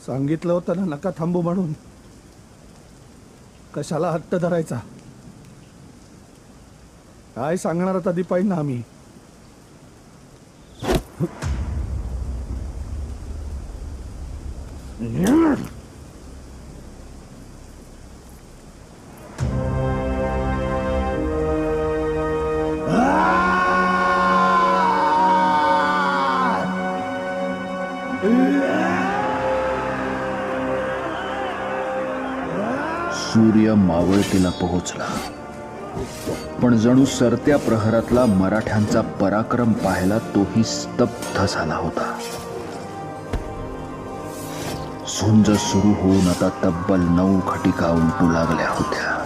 सांगितलं होतं ना नका थांबू म्हणून. कशाला हट्ट धरायचा? काय सांगणार आता दीपाईंना आम्ही? सूर्य मावळतीला पोहोचला, पण जणू सरत्या प्रहरातला मराठ्यांचा पराक्रम पाहायला तोही स्तब्ध झाला होता. झुंज सुरू होऊन आता तब्बल 9 खटिका उमटू लागल्या होत्या.